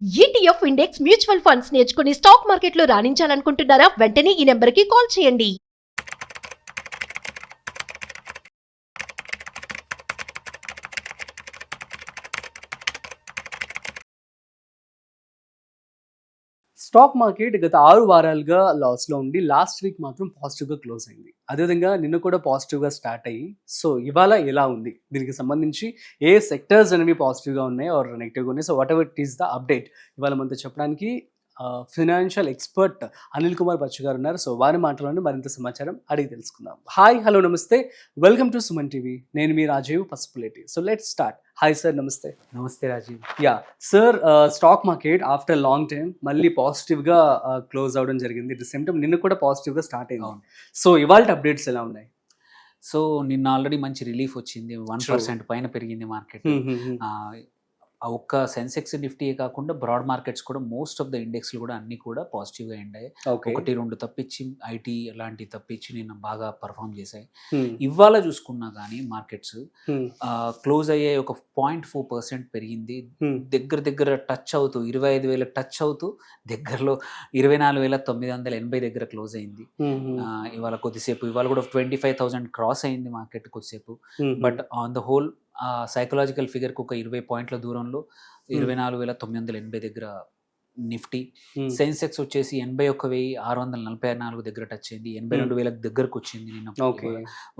ETF index mutual funds నేర్చుకుని stock మార్కెట్లో రాణించాలనుకుంటున్నారా? వెంటనే ఈ నెంబర్కి కాల్ చేయండి. స్టాక్ మార్కెట్ గత 6 వారాలుగా లాస్‌లో ఉండి లాస్ట్ వీక్ మాత్రం పాజిటివ్‌గా క్లోజ్ అయింది. అదేవిధంగా నిన్న కూడా పాజిటివ్‌గా స్టార్ట్ అయ్యి సో ఇవాళ ఎలా ఉంది? దీనికి సంబంధించి ఏ సెక్టర్స్ అనేవి పాజిటివ్‌గా ఉన్నాయి ఆర్ నెగెటివ్‌గా ఉన్నాయి. So whatever it is the update ఇవాళ మనతో చెప్పడానికి ఫైనాన్షియల్ ఎక్స్పర్ట్ అనిల్ కుమార్ బచ్చు గారు ఉన్నారు. సో వారి మాటలోనే మరింత సమాచారం అడిగి తెలుసుకుందాం. Hi, hello, namaste, welcome to Suman TV. నేను మీ Rajeev Pasupuleti. So let's start. Hi sir, namaste. Namaste Rajeev. Ya sir, stock market after long time మళ్ళీ పాజిటివ్గా క్లోజ్ అవడం జరిగింది. అట్ ద సేమ్ టైం నిన్న కూడా పాజిటివ్గా స్టార్ట్ అయింది. సో ఇవాళ అప్డేట్స్ ఎలా ఉన్నాయి? సో నిన్న ఆల్రెడీ మంచి రిలీఫ్ వచ్చింది. 1% పైన పెరిగింది మార్కెట్. ఆ ఒక్క సెన్సెక్స్ నిఫ్టీయే కాకుండా బ్రాడ్ మార్కెట్స్ కూడా మోస్ట్ ఆఫ్ ద ఇండెక్స్లు కూడా అన్ని కూడా పాజిటివ్గా ఎండాయి. ఒకటి రెండు తప్పించి ఐటీ లాంటి తప్పించి నిన్న బాగా పర్ఫామ్ చేశాయి. ఇవాళ చూసుకున్నా కానీ మార్కెట్స్ క్లోజ్ అయ్యే ఒక 0.4% పెరిగింది. దగ్గర టచ్ అవుతూ 25,000 టచ్ అవుతూ దగ్గరలో 24,980 దగ్గర క్లోజ్ అయింది. ఇవాళ కొద్దిసేపు ఇవాళ కూడా 25,000 క్రాస్ అయింది మార్కెట్ కొద్దిసేపు. But on the whole psychological ఫిగర్కి ఒక 20 పాయింట్ల దూరంలో 24,980 దగ్గర నిఫ్టీ. సెన్సెక్స్ వచ్చేసి 81,644 దగ్గర టచ్ అయింది. 82,000 దగ్గరకు వచ్చింది నిన్న.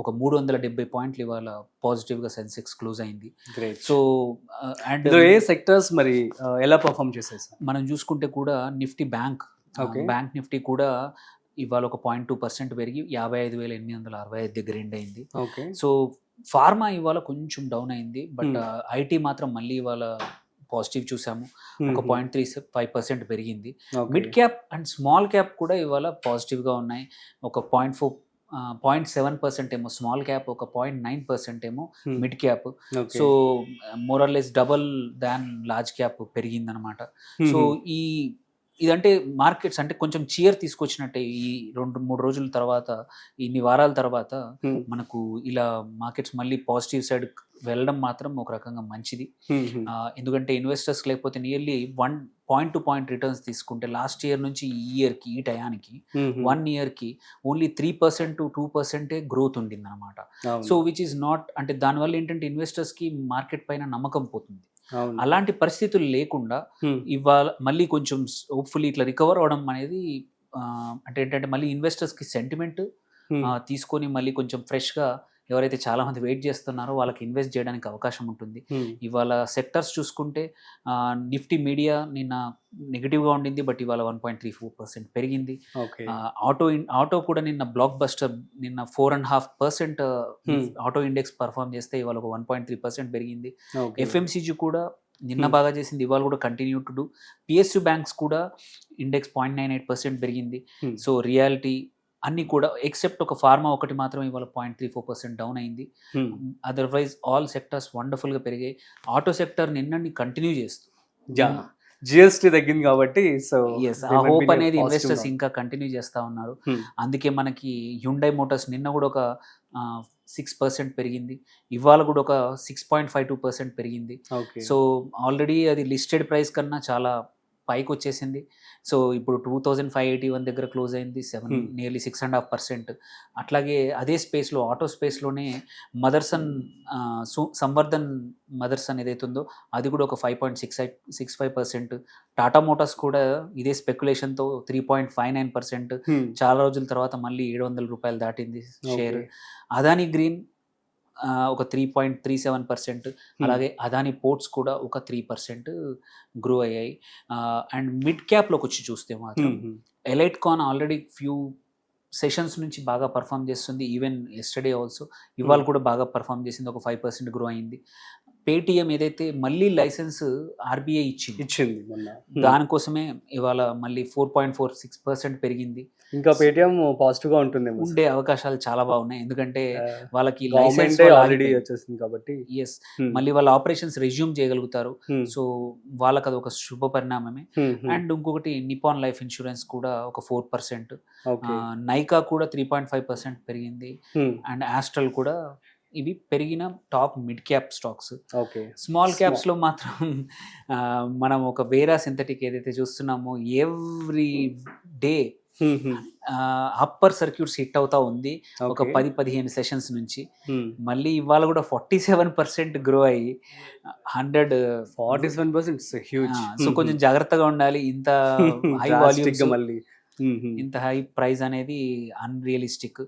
ఒక 370 పాయింట్లు ఇవాళ పాజిటివ్గా సెన్సెక్స్ క్లోజ్ అయింది. సో అండ్ ఏ సెక్టర్స్ మరి ఎలా పర్ఫామ్ చేశాయి? మనం చూసుకుంటే కూడా నిఫ్టీ బ్యాంక్ నిఫ్టీ కూడా ఇవాళ ఒక 0.2% పెరిగి 55,865 దగ్గర ఎండ్ అయింది. సో ఫార్మా ఇవాళ కొంచెం డౌన్ అయింది. బట్ ఐటీ మాత్రం మళ్ళీ ఇవాళ పాజిటివ్ చూసాము. ఒక 0.35% పెరిగింది. Mid cap and small cap కూడా ఇవాళ పాజిటివ్గా ఉన్నాయి. ఒక 0.7% ఏమో స్మాల్ క్యాప్, ఒక 0.9% ఏమో మిడ్ క్యాప్. సో మోరల్లెస్ డబల్ దాన్ లార్జ్ క్యాప్ పెరిగిందనమాట. సో ఇదంటే మార్కెట్స్ అంటే కొంచెం చీర్ తీసుకొచ్చినట్టే. ఈ 2-3 రోజుల తర్వాత, ఇన్ని వారాల తర్వాత మనకు ఇలా మార్కెట్స్ మళ్ళీ పాజిటివ్ సైడ్ వెళ్ళడం మాత్రం ఒక రకంగా మంచిది. ఎందుకంటే ఇన్వెస్టర్స్ లేకపోతే nearly 1 point to point returns తీసుకుంటే లాస్ట్ ఇయర్ నుంచి ఈ ఇయర్కి ఈ టయానికి 1 ఇయర్కి ఓన్లీ 3% to 2% గ్రోత్ ఉండింది అనమాట. సో విచ్ ఈస్ నాట్, అంటే దానివల్ల ఏంటంటే ఇన్వెస్టర్స్కి మార్కెట్ పైన నమ్మకం పోతుంది. అలాంటి పరిస్థితులు లేకుండా ఇవాళ మళ్ళీ కొంచెం హోప్ఫుల్లీ ఇట్లా రికవర్ అవడం అనేది అంటే ఏంటంటే మళ్ళీ ఇన్వెస్టర్స్కి సెంటిమెంట్ తీసుకొని మళ్ళీ కొంచెం ఫ్రెష్గా ఎవరైతే చాలా మంది వెయిట్ చేస్తున్నారో వాళ్ళకి ఇన్వెస్ట్ చేయడానికి అవకాశం ఉంటుంది. ఇవాళ సెక్టర్స్ చూసుకుంటే నిఫ్టీ మీడియా నిన్న నెగిటివ్గా ఉండింది. బట్ ఇవాళ 1.34% పెరిగింది. ఆటో కూడా నిన్న బ్లాక్ బస్టర్, నిన్న 4.5% ఆటో ఇండెక్స్ పర్ఫామ్ చేస్తే ఇవాళ ఒక 1.3% పెరిగింది. ఎఫ్ఎంసీజీ కూడా నిన్న బాగా చేసింది, ఇవాళ కూడా continue to do. PSU banks కూడా ఇండెక్స్ 0.98% పెరిగింది. సో రియాలిటీ అన్నీ కూడా ఎక్సెప్ట్ ఒక ఫార్మా ఒకటి మాత్రం ఇవాళ 0.34% డౌన్ అయింది. అదర్వైజ్ ఆల్ సెక్టర్స్ వండర్ఫుల్గా పెరిగాయి. ఆటో సెక్టర్ నిన్నని కంటిన్యూ చేస్తూ జిఎస్టీ తగ్గింది కాబట్టి సో ఆ హోప్ అనేది ఇన్వెస్టర్స్ ఇంకా కంటిన్యూ చేస్తూ ఉన్నారు. అందుకే మనకి హ్యుండై మోటార్స్ నిన్న కూడా ఒక 6% పెరిగింది. ఇవాళ కూడా ఒక 6.52% పెరిగింది. సో ఆల్రెడీ అది లిస్టెడ్ ప్రైస్ కన్నా చాలా పైకి వచ్చేసింది. సో ఇప్పుడు 2,581 దగ్గర క్లోజ్ అయింది. నియర్లీ 6.5%. అట్లాగే అదే స్పేస్లో ఆటో స్పేస్లోనే మదర్సన్ సంవర్ధన్ మదర్సన్ ఏదైతే ఉందో అది కూడా ఒక 5.65%. టాటా మోటార్స్ కూడా ఇదే స్పెక్యులేషన్తో 3.59%. చాలా రోజుల తర్వాత మళ్ళీ 700 రూపాయలు దాటింది షేర్. అదానీ గ్రీన్ ఒక 3.37%. అలాగే అదానీ పోర్ట్స్ కూడా ఒక 3% గ్రో అయ్యాయి. అండ్ మిడ్ క్యాప్లోకి వచ్చి చూస్తే మాత్రం ఎలైట్ కాన్ ఆల్రెడీ ఫ్యూ సెషన్స్ నుంచి బాగా పర్ఫామ్ చేస్తుంది. ఈవెన్ ఎస్టర్డే ఆల్సో, ఇవాళ కూడా బాగా పర్ఫామ్ చేసింది, ఒక 5% గ్రో అయింది. పేటిఎం ఏదైతే మళ్ళీ లైసెన్స్ ఆర్బీఐ ఇచ్చింది దానికోసమే ఇవాళ మళ్ళీ 4.46% పెరిగింది. ఇంకా పేటిఎం పాజిటివ్గా ఉండే అవకాశాలు చాలా బాగున్నాయి. ఎందుకంటే వాళ్ళకి లైసెన్స్ ఆల్రెడీ వచ్చేసింది కాబట్టి ఎస్ మళ్ళీ వాళ్ళ ఆపరేషన్స్ రెజ్యూమ్ చేయగలుగుతారు. సో వాళ్ళకి అది ఒక శుభ పరిణామమే. అండ్ ఇంకొకటి నిపాన్ లైఫ్ ఇన్సూరెన్స్ కూడా ఒక 4%, నైకా కూడా 3.5% పెరిగింది. అండ్ ఆస్ట్రల్ కూడా ఇవి పెరిగిన top mid cap stocks. Okay. Small క్యాప్స్లో మాత్రం మనం ఒక వేరా సింథటిక్ ఏదైతే చూస్తున్నామో every day upper circuits hit అవుతా ఉంది ఒక 10-15 సెషన్స్ నుంచి. మళ్ళీ ఇవాళ కూడా 47% గ్రో అయ్యి 47% హ్యూజ్. సో కొంచెం జాగ్రత్తగా ఉండాలి. ఇంత హై వాల్యూమ్స్, మళ్ళీ ఇంత హై ప్రైస్ అనేది అన్రియలిస్టిక్.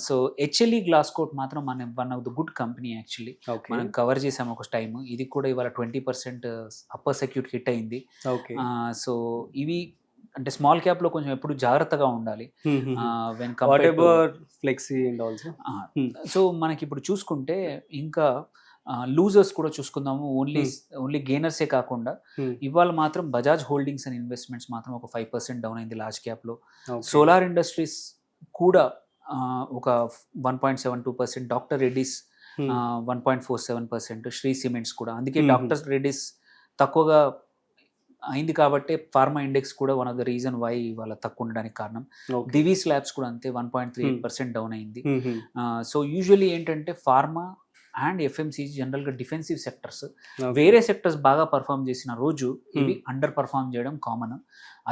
సో హెచ్ఎల్ఈ గ్లాస్కోట్ మాత్రం మన one of the good company actually. మనం కవర్ చేసాం ఒక టైం. ఇది కూడా ఇవాళ 20% అప్పర్ సర్క్యూట్ హిట్ అయింది. సో ఇవి అంటే స్మాల్ క్యాప్ లో కొంచెం ఎప్పుడు జాగ్రత్తగా ఉండాలి. Flexi and also. సో మనకి ఇప్పుడు చూసుకుంటే ఇంకా లూజర్స్ కూడా చూసుకుందాము. ఓన్లీ గెయినర్సే కాకుండా ఇవాళ మాత్రం బజాజ్ హోల్డింగ్స్ అండ్ ఇన్వెస్ట్మెంట్స్ మాత్రం ఒక 5% డౌన్ అయింది లార్జ్ క్యాప్ లో. సోలార్ ఇండస్ట్రీస్ కూడా ఒక 1.72%, డాక్టర్ రెడ్డిస్ 1.47%, శ్రీ సిమెంట్స్ కూడా. అందుకే డాక్టర్ రెడ్డిస్ తక్కువగా అయింది కాబట్టి ఫార్మా ఇండెక్స్ కూడా one of the reason why వాళ్ళ తక్కువ ఉండడానికి కారణం. దివీస్ ల్యాబ్స్ కూడా అంతే 1.38% డౌన్ అయింది. సో యూజువల్లీ ఏంటంటే ఫార్మా అండ్ ఎఫ్ఎంసీజీ జనరల్గా డిఫెన్సివ్ సెక్టర్స్. వేరే సెక్టర్స్ బాగా పర్ఫామ్ చేసిన రోజు ఇవి అండర్ పర్ఫామ్ చేయడం common.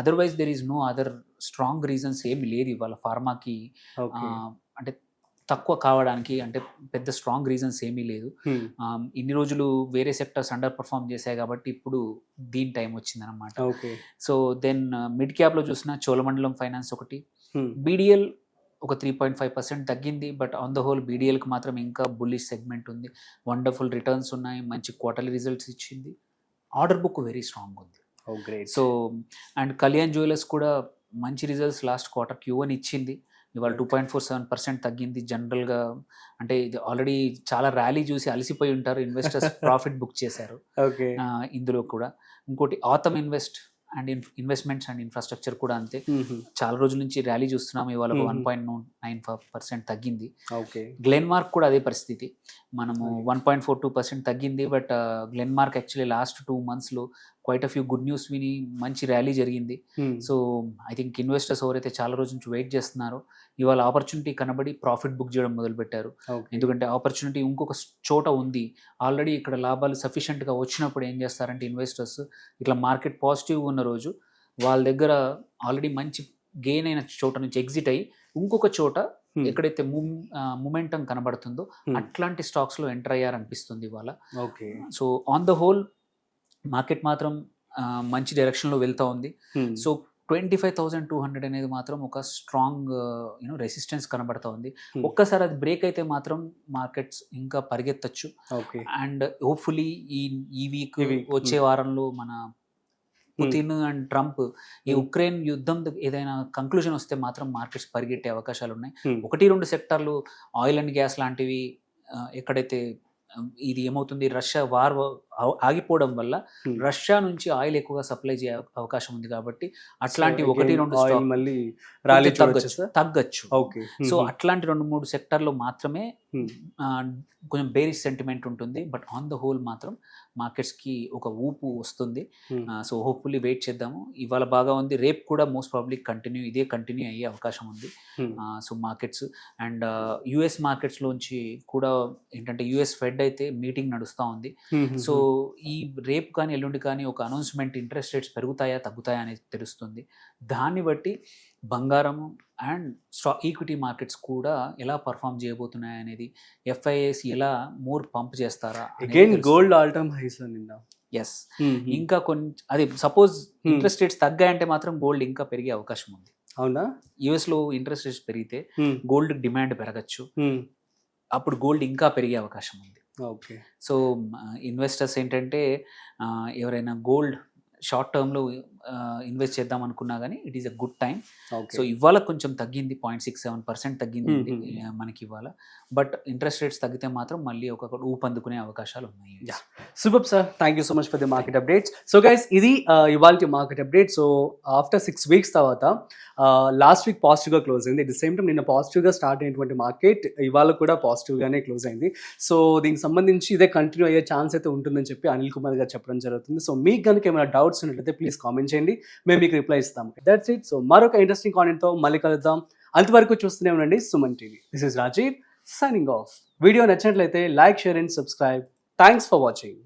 Otherwise there is no other strong reasons ఏమి లేదు ఇవాళ ఫార్మాకి అంటే తక్కువ కావడానికి. అంటే పెద్ద స్ట్రాంగ్ రీజన్స్ ఏమీ లేదు. ఇన్ని రోజులు వేరే సెక్టర్స్ అండర్ పర్ఫామ్ చేశాయి కాబట్టి ఇప్పుడు దీని టైం వచ్చింది అనమాట. సో దెన్ మిడ్ క్యాప్ లో చూసిన చోళమండలం ఫైనాన్స్ ఒకటి, బీడిఎల్ ఒక 3.5% తగ్గింది. బట్ ఆన్ ద హోల్ బీడిఎల్కి మాత్రం ఇంకా బుల్లిష్ సెగ్మెంట్ ఉంది. వండర్ఫుల్ రిటర్న్స్ ఉన్నాయి, మంచి క్వార్టర్లీ రిజల్ట్స్ ఇచ్చింది, ఆర్డర్ బుక్ వెరీ స్ట్రాంగ్ ఉంది. సో అండ్ కళ్యాణ్ జ్యువెలర్స్ కూడా మంచి రిజల్ట్స్ లాస్ట్ క్వార్టర్ Q1 ఇచ్చింది. ఇవాళ 2.47% తగ్గింది. జనరల్గా అంటే ఇది ఆల్రెడీ చాలా ర్యాలీ చూసి అలసిపోయి ఉంటారు ఇన్వెస్టర్స్, ప్రాఫిట్ బుక్ చేశారు ఇందులో కూడా. ఇంకోటి ఆతమ్ ఇన్వెస్ట్మెంట్స్ అండ్ ఇన్ఫ్రాస్ట్రక్చర్ కూడా అంతే. చాలా రోజుల నుంచి ర్యాలీ చూస్తున్నాము. ఇవాళ 1.95% తగ్గింది. గ్లెన్మార్క్ కూడా అదే పరిస్థితి. మనము 1.42% తగ్గింది. బట్ గ్లెన్మార్క్ యాక్చువల్లీ లాస్ట్ 2 monthsలో quite a few good news విని మంచి ర్యాలీ జరిగింది. సో ఐ థింక్ ఇన్వెస్టర్స్ ఎవరైతే చాలా రోజు నుంచి వెయిట్ చేస్తున్నారో ఇవాళ ఆపర్చునిటీ కనబడి ప్రాఫిట్ బుక్ చేయడం మొదలుపెట్టారు. ఎందుకంటే ఆపర్చునిటీ ఇంకొక చోట ఉంది. ఆల్రెడీ ఇక్కడ లాభాలు సఫిషియెంట్గా వచ్చినప్పుడు ఏం చేస్తారంటే ఇన్వెస్టర్స్ ఇట్లా మార్కెట్ పాజిటివ్గా ఉన్న రోజు వాళ్ళ దగ్గర ఆల్రెడీ మంచి గెయిన్ అయిన చోట నుంచి ఎగ్జిట్ అయ్యి ఇంకొక చోట ఎక్కడైతే మూమెంటం కనబడుతుందో అట్లాంటి స్టాక్స్లో ఎంటర్ అయ్యారనిపిస్తుంది ఇవాళ. So on the whole market మాత్రం మంచి డైరెక్షన్లో వెళ్తూ ఉంది. సో 25,200 అనేది మాత్రం ఒక స్ట్రాంగ్ రెసిస్టెన్స్ కనబడతా ఉంది. ఒక్కసారి అది బ్రేక్ అయితే మాత్రం మార్కెట్స్ ఇంకా పరిగెత్తచ్చు. అండ్ హోప్ఫుల్లీ ఈ వీక్ వచ్చే వారంలో మన పుతిన్ అండ్ ట్రంప్ ఈ ఉక్రెయిన్ యుద్ధం ఏదైనా కంక్లూజన్ వస్తే మాత్రం మార్కెట్స్ పరిగెట్టే అవకాశాలు ఉన్నాయి. 1-2 సెక్టార్లు ఆయిల్ అండ్ గ్యాస్ లాంటివి ఎక్కడైతే ఇది ఏమవుతుంది, రష్యా వార్ ఆగిపోవడం వల్ల రష్యా నుంచి ఆయిల్ ఎక్కువగా సప్లై చేయ అవకాశం ఉంది కాబట్టి అట్లాంటి 1-2 మళ్ళీ తగ్గచ్చు. సో అట్లాంటి 2-3 సెక్టార్లు మాత్రమే కొంచెం బేరిష్ సెంటిమెంట్ ఉంటుంది. బట్ ఆన్ ద హోల్ మాత్రం మార్కెట్స్కి ఒక ఊపు వస్తుంది. సో హోప్ఫుల్లీ వెయిట్ చేద్దాము. ఇవాళ బాగా ఉంది, రేపు కూడా మోస్ట్ ప్రాబ్లీ ఇదే కంటిన్యూ అయ్యే అవకాశం ఉంది. సో మార్కెట్స్ అండ్ యుఎస్ మార్కెట్స్లోంచి కూడా ఏంటంటే యుఎస్ ఫెడ్ అయితే మీటింగ్ నడుస్తూ ఉంది. సో ఈ రేపు కానీ ఎల్లుండి కానీ ఒక అనౌన్స్మెంట్ ఇంట్రెస్ట్ రేట్స్ పెరుగుతాయా తగ్గుతాయా అనేది తెలుస్తుంది. దాన్ని బట్టి బంగారము అండ్ ఈక్విటీ మార్కెట్స్ కూడా ఎలా పర్ఫామ్ చేయబోతున్నాయి అనేది, ఎఫ్ఐఎస్ ఎలా మోర్ పంప్ చేస్తారా, గోల్డ్ ఆల్ టైమ్ హైస్ నిన్న. ఎస్, ఇంకా కొంచెం అది సపోజ్ ఇంట్రెస్ట్ రేట్స్ తగ్గాయంటే మాత్రం గోల్డ్ ఇంకా పెరిగే అవకాశం ఉంది. అవునా? యుఎస్లో ఇంట్రెస్ట్ రేట్స్ పెరిగితే గోల్డ్ డిమాండ్ పెరగచ్చు, అప్పుడు గోల్డ్ ఇంకా పెరిగే అవకాశం ఉంది. సో ఇన్వెస్టర్స్ ఏంటంటే ఎవరైనా గోల్డ్ షార్ట్ టర్మ్లో ఇన్వెస్ట్ చేద్దాం అనుకున్నా కానీ it is a good time. So ఇవాళ కొంచెం తగ్గింది, 0.67% తగ్గింది మనకి ఇవాళ. బట్ ఇంట్రెస్ట్ రేట్స్ తగ్గితే మాత్రం మళ్ళీ ఒక ఊపందుకునే అవకాశాలు ఉన్నాయి. Super sir, thank you so much for the market updates. So guys, ఇది ఇవాళ market update. So after 6 weeks తర్వాత లాస్ట్ వీక్ పాజిటివ్గా క్లోజ్ అయింది. అట్ ద సేమ్ టైం నిన్న పాజిటివ్గా స్టార్ట్ అయినటువంటి మార్కెట్ ఇవాళ కూడా పాజిటివ్గానే క్లోజ్ అయింది. సో దీనికి సంబంధించి ఇదే కంటిన్యూ అయ్యే ఛాన్స్ అయితే ఉంటుందని చెప్పి అనిల్ కుమార్ గారు చెప్పడం జరుగుతుంది. సో మీకు కనుక ఏమైనా డౌట్స్ ఉన్నట్లయితే ప్లీజ్ కామెంట్ చేయండి, మేము మీకు రిప్లై ఇస్తాం. That's it. సో మరొక ఇంట్రెస్టింగ్ కాంటెంట్తో మళ్ళీ కలుద్దాం. అంతవరకు చూస్తూనే ఉండండి Suman TV. This is Rajeev signing off. Video నచ్చినట్లయితే like, share and subscribe. Thanks for watching.